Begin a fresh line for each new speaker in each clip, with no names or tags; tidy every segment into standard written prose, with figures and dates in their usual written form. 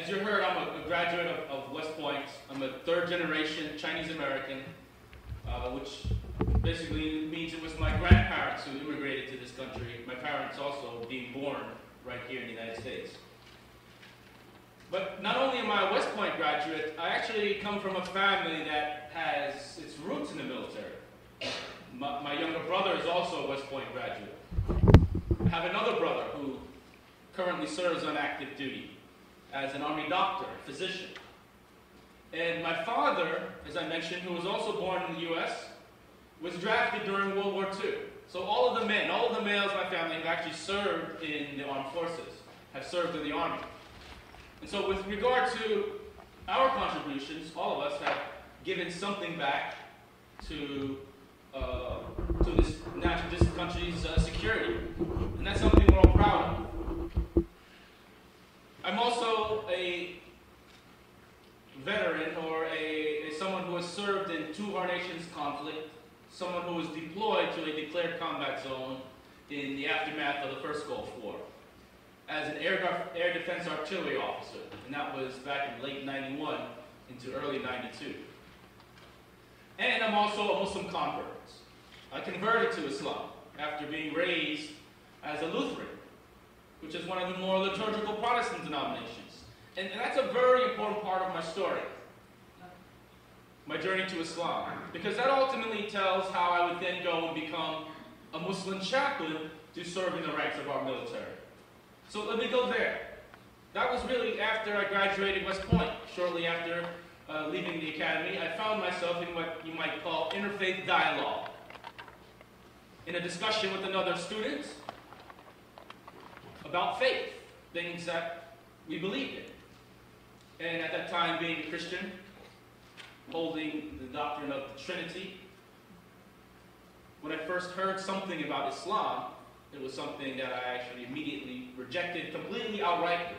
As you heard, I'm a graduate of West Point. I'm a third-generation Chinese-American, which basically means it was my grandparents who immigrated to this country. My parents also being born right here in the United States. But not only am I a West Point graduate, I actually come from a family that has its roots in the military. My younger brother is also a West Point graduate. I have another brother who currently serves on active duty as an Army doctor, physician. And my father, as I mentioned, who was also born in the U.S., was drafted during World War II. So all of the males in my family have actually served in the armed forces, have served in the Army. And so with regard to our contributions, all of us have given something back to this country's security. And that's something we're all proud of. I'm also a veteran, or someone who has served in two of our nation's conflict, someone who was deployed to a declared combat zone in the aftermath of the first Gulf War as an air defense artillery officer, and that was back in late 91 into early 92. And I'm also a Muslim convert. I converted to Islam after being raised as a Lutheran, which is one of the more liturgical Protestant denominations. And that's a very important part of my story, my journey to Islam, because that ultimately tells how I would then go and become a Muslim chaplain to serve in the ranks of our military. So let me go there. That was really after I graduated West Point. Shortly after leaving the academy, I found myself in what you might call interfaith dialogue, in a discussion with another student about faith, things that we believed in. And at that time, being a Christian, holding the doctrine of the Trinity, when I first heard something about Islam, it was something that I actually immediately rejected completely outrightly.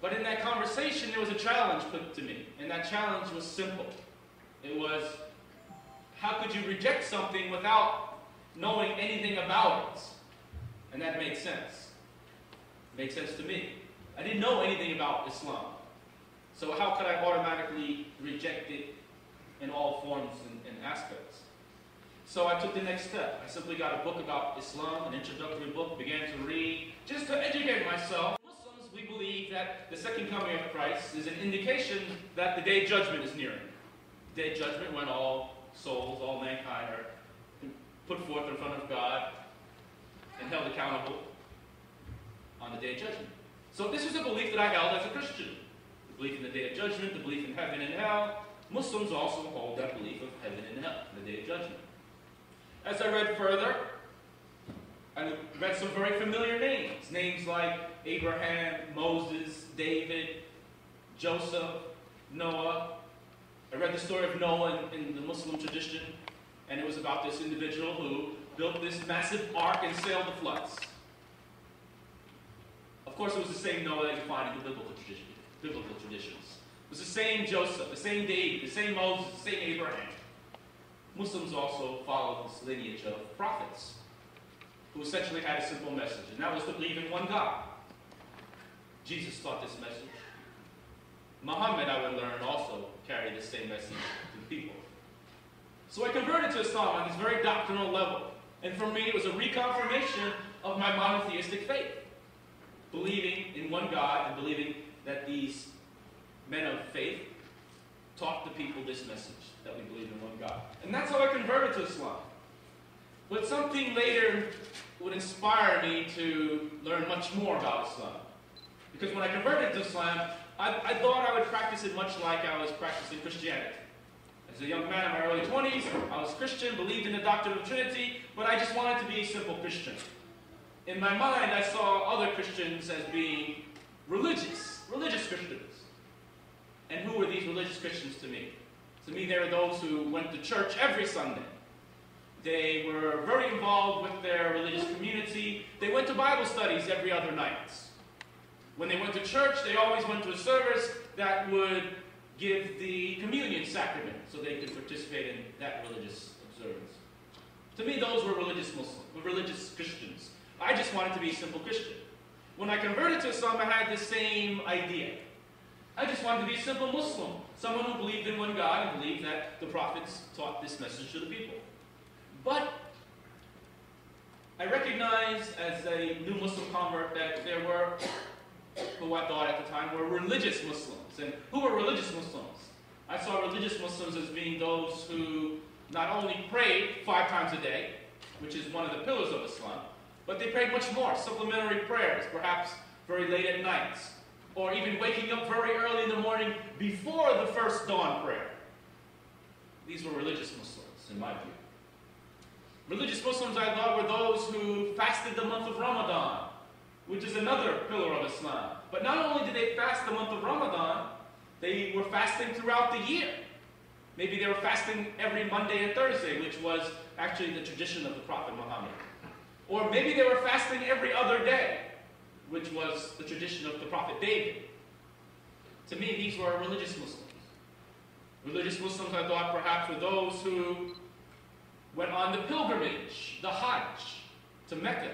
But in that conversation, there was a challenge put to me, and that challenge was simple. It was, how could you reject something without knowing anything about it? And that made sense. It made sense to me. I didn't know anything about Islam. So how could I automatically reject it in all forms and aspects? So I took the next step. I simply got a book about Islam, an introductory book, began to read, just to educate myself. Muslims, we believe that the second coming of Christ is an indication that the day of judgment is nearing. The day of judgment when all souls, all mankind are put forth in front of God and held accountable on the day of judgment. So this was a belief that I held as a Christian. The belief in the day of judgment, the belief in heaven and hell. Muslims also hold that belief of heaven and hell, the day of judgment. As I read further, I read some very familiar names. Names like Abraham, Moses, David, Joseph, Noah. I read the story of Noah in the Muslim tradition, and it was about this individual who built this massive ark and sailed the floods. Of course, it was the same Noah that you find in the biblical traditions. It was the same Joseph, the same David, the same Moses, the same Abraham. Muslims also follow this lineage of prophets who essentially had a simple message, and that was to believe in one God. Jesus taught this message. Muhammad, I would learn, also carried the same message to the people. So I converted to Islam on this very doctrinal level. And for me, it was a reconfirmation of my monotheistic faith. Believing in one God and believing that these men of faith taught the people this message, that we believe in one God. And that's how I converted to Islam. But something later would inspire me to learn much more about Islam. Because when I converted to Islam, I thought I would practice it much like I was practicing Christianity. As a young man in my early 20s, I was Christian, believed in the doctrine of the Trinity, but I just wanted to be a simple Christian. In my mind, I saw other Christians as being religious Christians. And who were these religious Christians to me? To me, they were those who went to church every Sunday. They were very involved with their religious community. They went to Bible studies every other night. When they went to church, they always went to a service that would give the communion sacrament so they could participate in that religious observance. To me, those were religious Muslims, religious Christians. I just wanted to be a simple Christian. When I converted to Islam, I had the same idea. I just wanted to be a simple Muslim, someone who believed in one God and believed that the prophets taught this message to the people. But I recognized as a new Muslim convert that there were, who I thought at the time were religious Muslims. And who were religious Muslims? I saw religious Muslims as being those who not only prayed 5 times a day, which is one of the pillars of Islam, but they prayed much more, supplementary prayers, perhaps very late at night, or even waking up very early in the morning before the first dawn prayer. These were religious Muslims, in my view. Religious Muslims, I thought, were those who fasted the month of Ramadan, which is another pillar of Islam. But not only did they fast the month of Ramadan, they were fasting throughout the year. Maybe they were fasting every Monday and Thursday, which was actually the tradition of the Prophet Muhammad. Or maybe they were fasting every other day, which was the tradition of the Prophet David. To me, these were religious Muslims. Religious Muslims, I thought, perhaps were those who went on the pilgrimage, the Hajj, to Mecca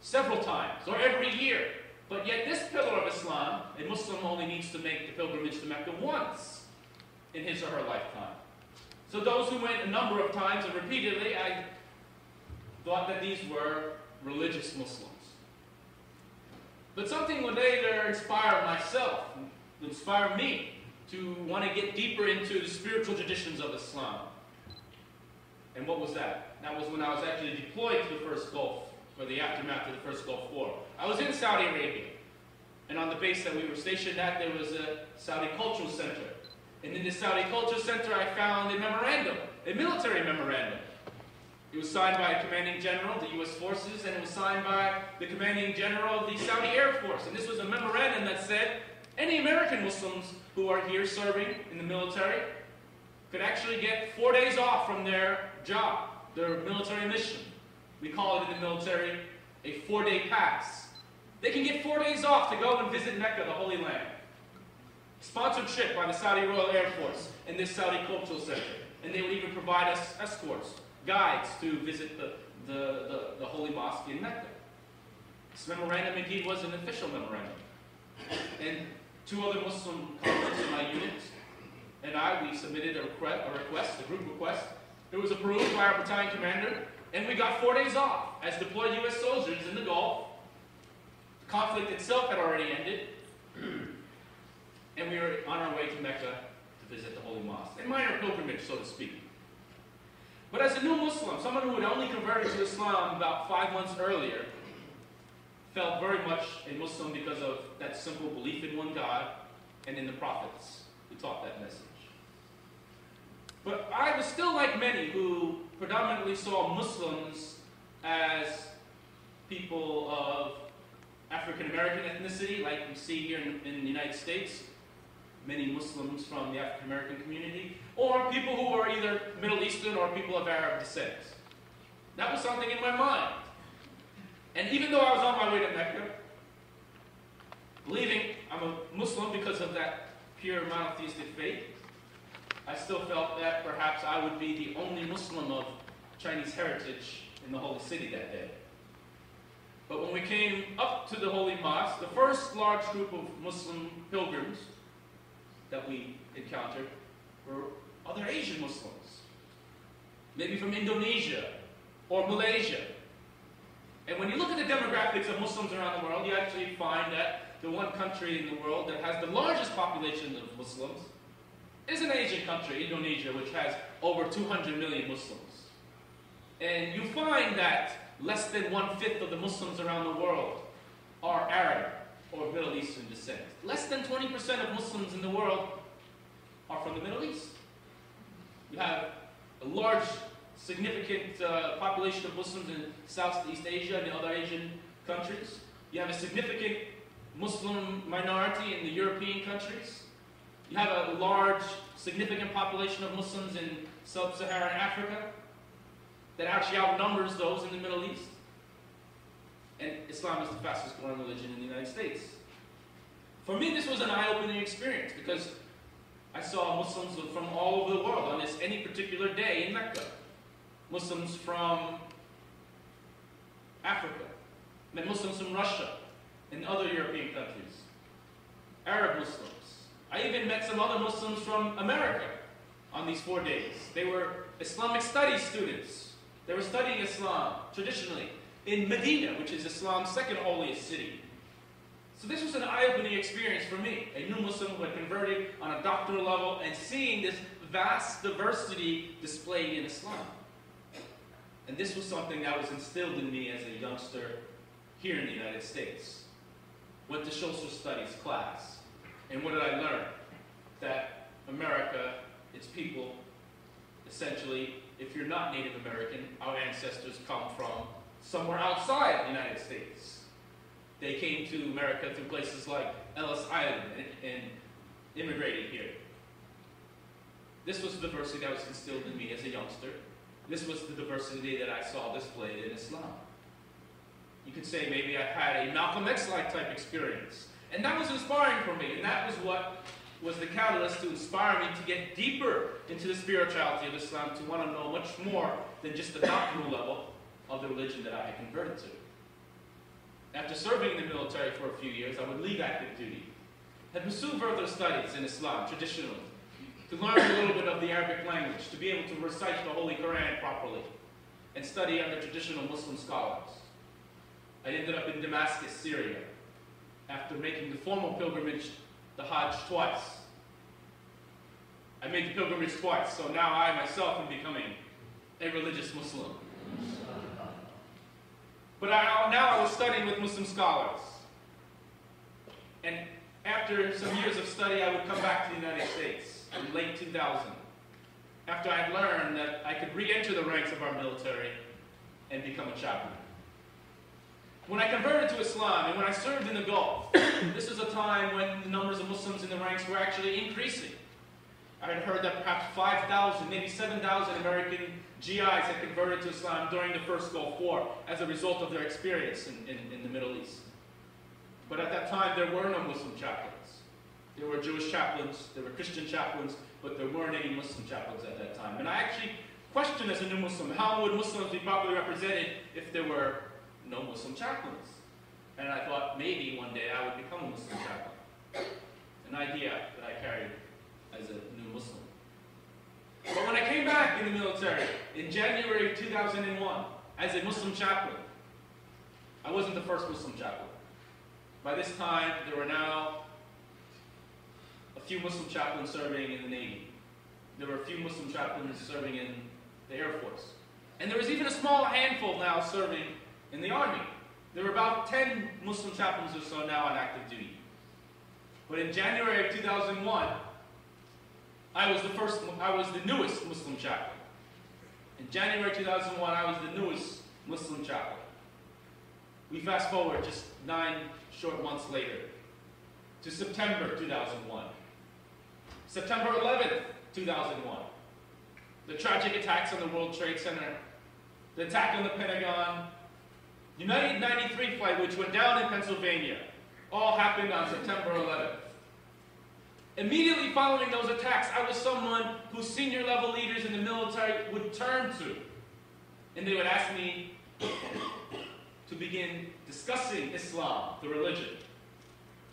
several times, or every year. But yet this pillar of Islam, a Muslim only needs to make the pilgrimage to Mecca once in his or her lifetime. So those who went a number of times and repeatedly, I thought that these were religious Muslims. But something would later inspire myself, inspire me to want to get deeper into the spiritual traditions of Islam. And what was that? That was when I was actually deployed to the first Gulf, or the aftermath of the first Gulf War. I was in Saudi Arabia, and on the base that we were stationed at, there was a Saudi Cultural Center. And in the Saudi Cultural Center, I found a memorandum, a military memorandum. It was signed by a commanding general of the U.S. forces, and it was signed by the commanding general of the Saudi Air Force. And this was a memorandum that said any American Muslims who are here serving in the military could actually get 4 days off from their job, their military mission. We call it in the military a 4-day pass. They can get 4 days off to go and visit Mecca, the Holy Land. Sponsored trip by the Saudi Royal Air Force in this Saudi Cultural Center. And they would even provide us escorts, guides to visit the Holy Mosque in Mecca. This memorandum indeed was an official memorandum. And 2 other Muslim converts in my unit and we submitted a request, a group request. It was approved by our battalion commander, and we got 4 days off as deployed U.S. soldiers in the Gulf. The conflict itself had already ended, and we were on our way to Mecca to visit the Holy Mosque. A minor pilgrimage, so to speak. But as a new Muslim, someone who had only converted to Islam about 5 months earlier, felt very much a Muslim because of that simple belief in one God and in the prophets who taught that message. But I was still like many who predominantly saw Muslims as people of African American ethnicity, like we see here in the United States, many Muslims from the African American community, or people who are either Middle Eastern or people of Arab descent. That was something in my mind. And even though I was on my way to Mecca, believing I'm a Muslim because of that pure monotheistic faith, I still felt that perhaps I would be the only Muslim of Chinese heritage in the Holy City that day. But when we came up to the Holy Mosque, the first large group of Muslim pilgrims that we encountered were other Asian Muslims, maybe from Indonesia or Malaysia. And when you look at the demographics of Muslims around the world, you actually find that the one country in the world that has the largest population of Muslims is an Asian country, Indonesia, which has over 200 million Muslims. And you find that less than 1/5 of the Muslims around the world are Arab or Middle Eastern descent. Less than 20% of Muslims in the world are from the Middle East. You have a large, significant population of Muslims in Southeast Asia and the other Asian countries. You have a significant Muslim minority in the European countries. You have a large, significant population of Muslims in sub-Saharan Africa that actually outnumbers those in the Middle East. And Islam is the fastest growing religion in the United States. For me, this was an eye-opening experience because I saw Muslims from all over the world on any particular day in Mecca. Muslims from Africa, Met Muslims from Russia and other European countries. Arab Muslims. I even met some other Muslims from America on these 4 days. They were Islamic studies students. They were studying Islam, traditionally, in Medina, which is Islam's second holiest city. So this was an eye-opening experience for me, a new Muslim who had converted on a doctoral level and seeing this vast diversity displayed in Islam. And this was something that was instilled in me as a youngster here in the United States. Went to social studies class. And what did I learn? That America, its people, essentially, if you're not Native American, our ancestors come from somewhere outside the United States. They came to America through places like Ellis Island and immigrated here. This was the diversity that was instilled in me as a youngster. This was the diversity that I saw displayed in Islam. You could say maybe I had a Malcolm X-like type experience. And that was inspiring for me, and that was what was the catalyst to inspire me to get deeper into the spirituality of Islam, to want to know much more than just the doctrinal level of the religion that I had converted to. After serving in the military for a few years, I would leave active duty. Had pursued further studies in Islam, traditionally, to learn a little bit of the Arabic language, to be able to recite the Holy Quran properly, and study under traditional Muslim scholars. I ended up in Damascus, Syria, after making the formal pilgrimage, the Hajj, twice. I made the pilgrimage twice, so now I myself am becoming a religious Muslim. But now I was studying with Muslim scholars. And after some years of study, I would come back to the United States in late 2000, after I had learned that I could re-enter the ranks of our military and become a chaplain. When I converted to Islam and when I served in the Gulf, this was a time when the numbers of Muslims in the ranks were actually increasing. I had heard that perhaps 5,000, maybe 7,000 American GIs had converted to Islam during the first Gulf War as a result of their experience in the Middle East. But at that time, there were no Muslim chaplains. There were Jewish chaplains, there were Christian chaplains, but there weren't any Muslim chaplains at that time. And I actually questioned as a new Muslim, how would Muslims be properly represented if there were no Muslim chaplains? And I thought maybe one day I would become a Muslim chaplain. An idea that I carried as a new Muslim. But when I came back in the military in January of 2001 as a Muslim chaplain, I wasn't the first Muslim chaplain. By this time, there were now a few Muslim chaplains serving in the Navy. There were a few Muslim chaplains serving in the Air Force. And there was even a small handful now serving in the Army. There were about 10 Muslim chaplains or so now on active duty. But in January of 2001, I was the newest Muslim chaplain. In January 2001, I was the newest Muslim chaplain. We fast forward just 9 short months later to September 2001. September 11th, 2001. The tragic attacks on the World Trade Center, the attack on the Pentagon, United 93 flight, which went down in Pennsylvania, all happened on September 11th. Immediately following those attacks, I was someone who senior level leaders in the military would turn to. And they would ask me to begin discussing Islam, the religion,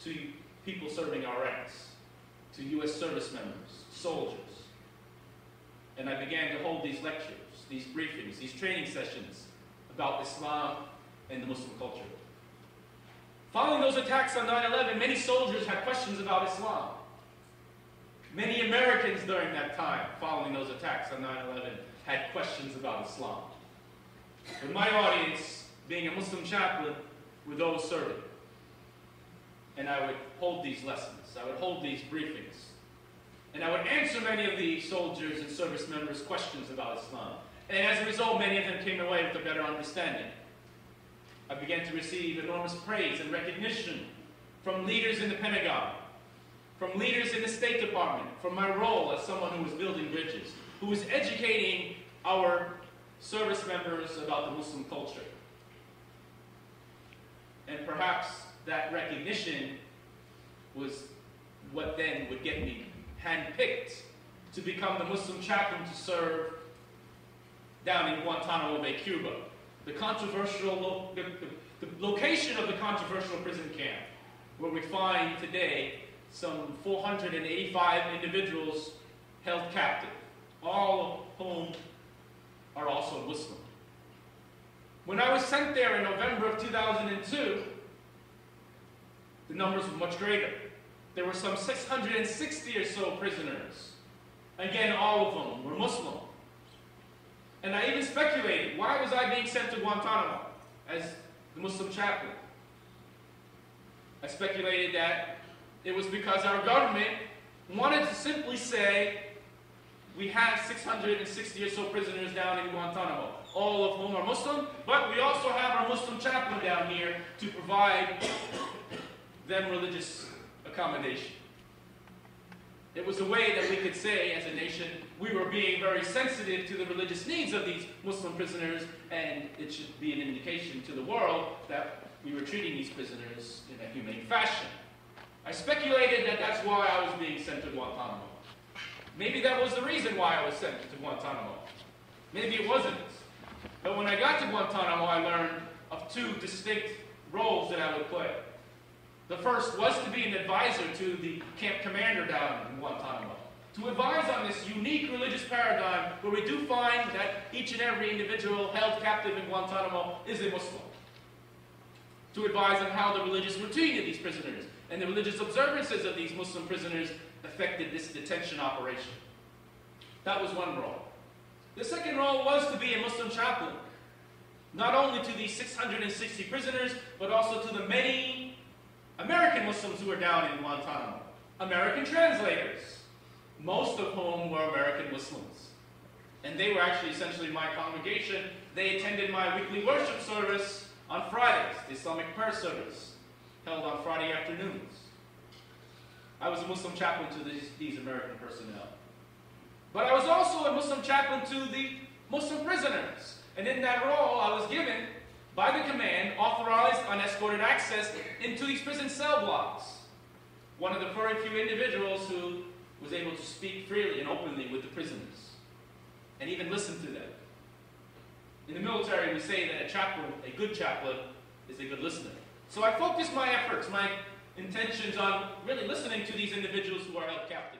to people serving our ranks, to U.S. service members, soldiers. And I began to hold these lectures, these briefings, these training sessions about Islam and the Muslim culture. Following those attacks on 9/11, many soldiers had questions about Islam. Many Americans during that time, following those attacks on 9/11, had questions about Islam. But my audience, being a Muslim chaplain, were those serving. And I would hold these lessons, I would hold these briefings, and I would answer many of the soldiers and service members' questions about Islam. And as a result, many of them came away with a better understanding. I began to receive enormous praise and recognition from leaders in the Pentagon, from leaders in the State Department, from my role as someone who was building bridges, who was educating our service members about the Muslim culture. And perhaps that recognition was what then would get me handpicked to become the Muslim chaplain to serve down in Guantanamo Bay, Cuba. The controversial The location of the controversial prison camp, where we find today some 485 individuals held captive, all of whom are also Muslim. When I was sent there in November of 2002, the numbers were much greater. There were some 660 or so prisoners. Again, all of them were Muslim. And I even speculated, why was I being sent to Guantanamo as the Muslim chaplain? I speculated that it was because our government wanted to simply say, we have 660 or so prisoners down in Guantanamo, all of whom are Muslim, but we also have our Muslim chaplain down here to provide them religious accommodation. It was a way that we could say, as a nation, we were being very sensitive to the religious needs of these Muslim prisoners, and it should be an indication to the world that we were treating these prisoners in a humane fashion. I speculated that that's why I was being sent to Guantanamo. Maybe that was the reason why I was sent to Guantanamo. Maybe it wasn't. But when I got to Guantanamo, I learned of two distinct roles that I would play. The first was to be an advisor to the camp commander down in Guantanamo, to advise on this unique religious paradigm where we do find that each and every individual held captive in Guantanamo is a Muslim. To advise on how the religious routine of these prisoners and the religious observances of these Muslim prisoners affected this detention operation. That was one role. The second role was to be a Muslim chaplain, not only to these 660 prisoners, but also to the many American Muslims who were down in Guantanamo. American translators, most of whom were American Muslims. And they were actually essentially my congregation. They attended my weekly worship service on Fridays, the Islamic prayer service, held on Friday afternoons. I was a Muslim chaplain to these American personnel. But I was also a Muslim chaplain to the Muslim prisoners. And in that role, I was given, by the command, authorized unescorted access into these prison cell blocks. One of the very few individuals who was able to speak freely and openly with the prisoners, and even listen to them. In the military, we say that a chaplain, a good chaplain, is a good listener. So I focused my efforts, my intentions on really listening to these individuals who are held captive.